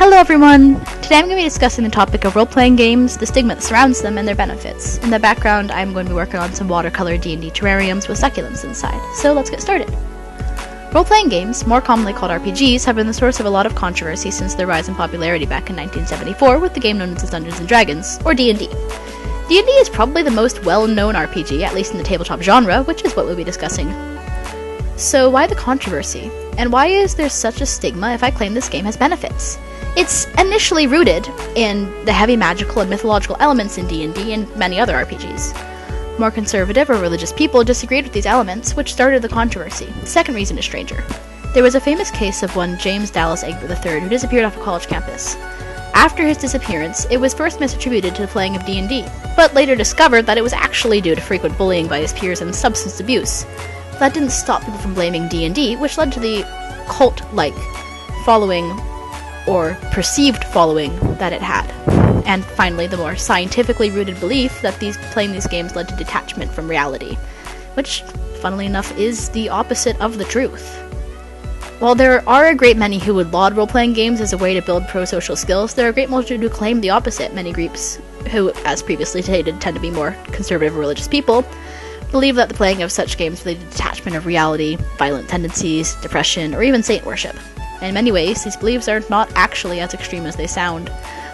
Hello everyone! Today I'm going to be discussing the topic of role-playing games, the stigma that surrounds them, and their benefits. In the background, I'm going to be working on some watercolor D&D terrariums with succulents inside, so let's get started. Role-playing games, more commonly called RPGs, have been the source of a lot of controversy since their rise in popularity back in 1974 with the game known as Dungeons & Dragons, or D&D. D&D is probably the most well-known RPG, at least in the tabletop genre, which is what we'll be discussing. So why the controversy? And why is there such a stigma if I claim this game has benefits? It's initially rooted in the heavy magical and mythological elements in D&D and many other RPGs. More conservative or religious people disagreed with these elements, which started the controversy. The second reason is stranger. There was a famous case of one James Dallas Egbert III who disappeared off a college campus. After his disappearance, it was first misattributed to the playing of D&D, but later discovered that it was actually due to frequent bullying by his peers and substance abuse. That didn't stop people from blaming D&D, which led to the cult-like following or perceived following that it had. And finally, the more scientifically rooted belief that playing these games led to detachment from reality, which, funnily enough, is the opposite of the truth. While there are a great many who would laud role-playing games as a way to build pro-social skills, there are a great multitude who claim the opposite. Many groups who, as previously stated, tend to be more conservative religious people, believe that the playing of such games leads to detachment of reality, violent tendencies, depression, or even saint worship. In many ways, these beliefs are not actually as extreme as they sound.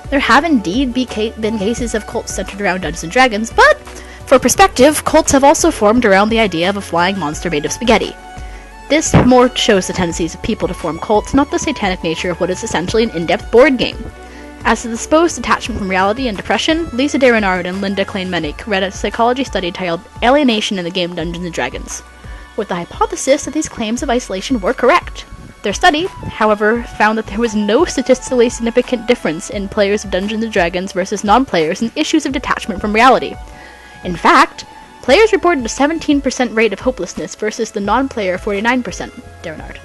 There have indeed been cases of cults centered around Dungeons & Dragons, but, for perspective, cults have also formed around the idea of a flying monster made of spaghetti. This more shows the tendencies of people to form cults, not the satanic nature of what is essentially an in-depth board game. As to the supposed detachment from reality and depression, Lisa DeRenard and Linda Klein-Mennick read a psychology study titled Alienation in the Game Dungeons & Dragons, with the hypothesis that these claims of isolation were correct. Their study, however, found that there was no statistically significant difference in players of Dungeons & Dragons versus non-players in issues of detachment from reality. In fact, players reported a 17% rate of hopelessness versus the non-player 49%, DeRenard.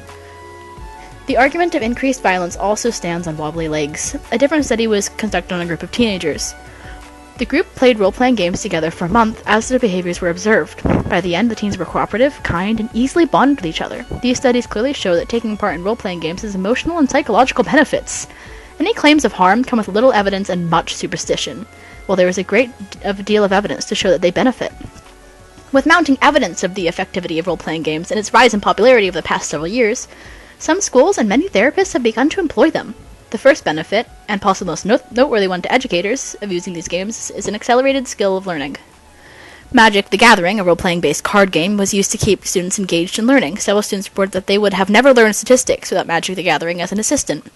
The argument of increased violence also stands on wobbly legs. A different study was conducted on a group of teenagers. The group played role-playing games together for a month as their behaviors were observed. By the end, the teens were cooperative, kind, and easily bonded with each other. These studies clearly show that taking part in role-playing games has emotional and psychological benefits. Any claims of harm come with little evidence and much superstition, while there is a great deal of evidence to show that they benefit. With mounting evidence of the effectivity of role-playing games and its rise in popularity over the past several years, some schools and many therapists have begun to employ them. The first benefit, and possibly most noteworthy one to educators, of using these games is an accelerated skill of learning. Magic: The Gathering, a role-playing-based card game, was used to keep students engaged in learning. Several students reported that they would have never learned statistics without Magic: The Gathering as an assistant.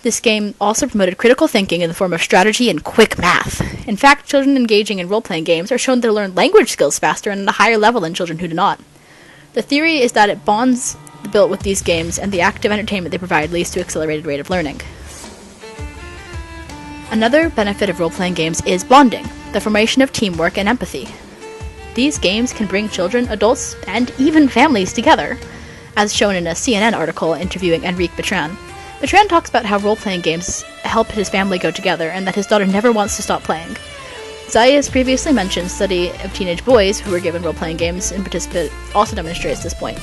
This game also promoted critical thinking in the form of strategy and quick math. In fact, children engaging in role-playing games are shown to learn language skills faster and at a higher level than children who do not. The theory is that it bonds built with these games and the active entertainment they provide leads to accelerated rate of learning. Another benefit of role-playing games is bonding, the formation of teamwork and empathy. These games can bring children, adults, and even families together, as shown in a CNN article interviewing Enrique Bertrand. Bertrand talks about how role-playing games help his family go together and that his daughter never wants to stop playing. Zaya's previously mentioned study of teenage boys who were given role-playing games and participate also demonstrates this point.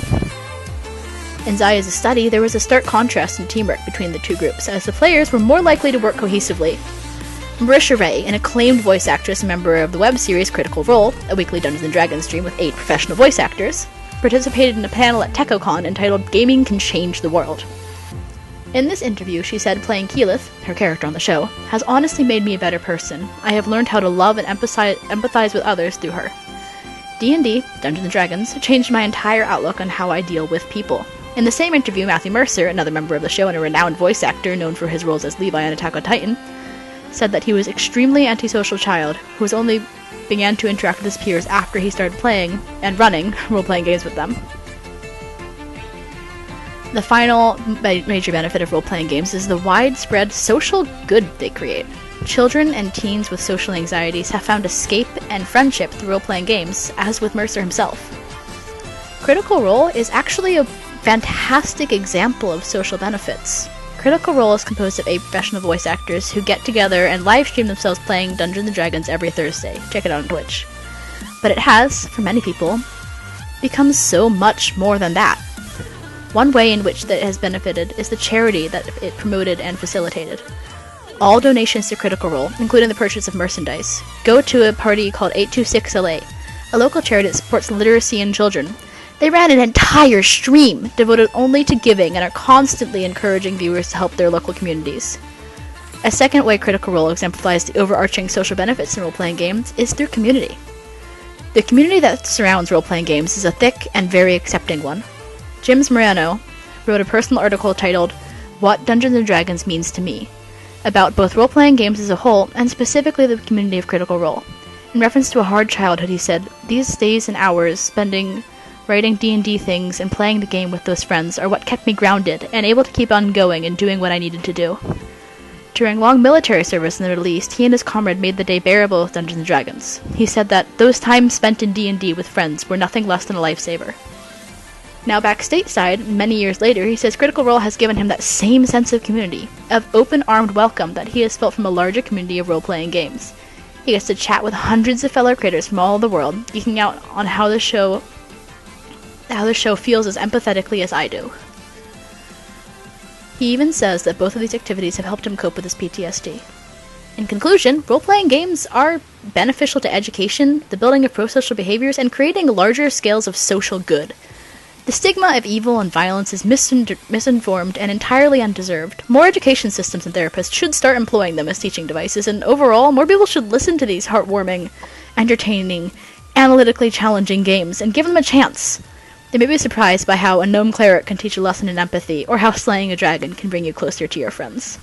In Zaya's study, there was a stark contrast in teamwork between the two groups, as the players were more likely to work cohesively. Marisha Ray, an acclaimed voice actress and member of the web series Critical Role, a weekly Dungeons & Dragons stream with 8 professional voice actors, participated in a panel at TechoCon entitled Gaming Can Change the World. In this interview, she said playing Keyleth, her character on the show, has honestly made me a better person. I have learned how to love and empathize with others through her. D&D, Dungeons & Dragons, changed my entire outlook on how I deal with people. In the same interview, Matthew Mercer, another member of the show and a renowned voice actor known for his roles as Levi on Attack on Titan, said that he was an extremely antisocial child who only began to interact with his peers after he started playing and running role-playing games with them. The final major benefit of role-playing games is the widespread social good they create. Children and teens with social anxieties have found escape and friendship through role-playing games, as with Mercer himself. Critical Role is actually a fantastic example of social benefits. Critical Role is composed of 8 professional voice actors who get together and live stream themselves playing Dungeons & Dragons every Thursday. Check it out on Twitch. But it has, for many people, become so much more than that. One way in which that has benefited is the charity that it promoted and facilitated. All donations to Critical Role, including the purchase of merchandise, go to a party called 826LA, a local charity that supports literacy in children. They ran an entire stream devoted only to giving and are constantly encouraging viewers to help their local communities. A second way Critical Role exemplifies the overarching social benefits in role-playing games is through community. The community that surrounds role-playing games is a thick and very accepting one. James Morano wrote a personal article titled, "What Dungeons & Dragons Means to Me," about both role-playing games as a whole and specifically the community of Critical Role. In reference to a hard childhood, he said, "These days and hours spending writing D&D things and playing the game with those friends are what kept me grounded and able to keep on going and doing what I needed to do." During long military service in the Middle East, he and his comrade made the day bearable with Dungeons & Dragons. He said that those times spent in D&D with friends were nothing less than a lifesaver. Now back stateside, many years later, he says Critical Role has given him that same sense of community, of open-armed welcome that he has felt from a larger community of role-playing games. He gets to chat with hundreds of fellow creators from all over the world, geeking out on how the show feels as empathetically as I do. He even says that both of these activities have helped him cope with his PTSD. In conclusion, role-playing games are beneficial to education, the building of pro-social behaviors, and creating larger scales of social good. The stigma of evil and violence is misinformed and entirely undeserved. More education systems and therapists should start employing them as teaching devices, and overall, more people should listen to these heartwarming, entertaining, analytically challenging games and give them a chance. They may be surprised by how a gnome cleric can teach a lesson in empathy, or how slaying a dragon can bring you closer to your friends.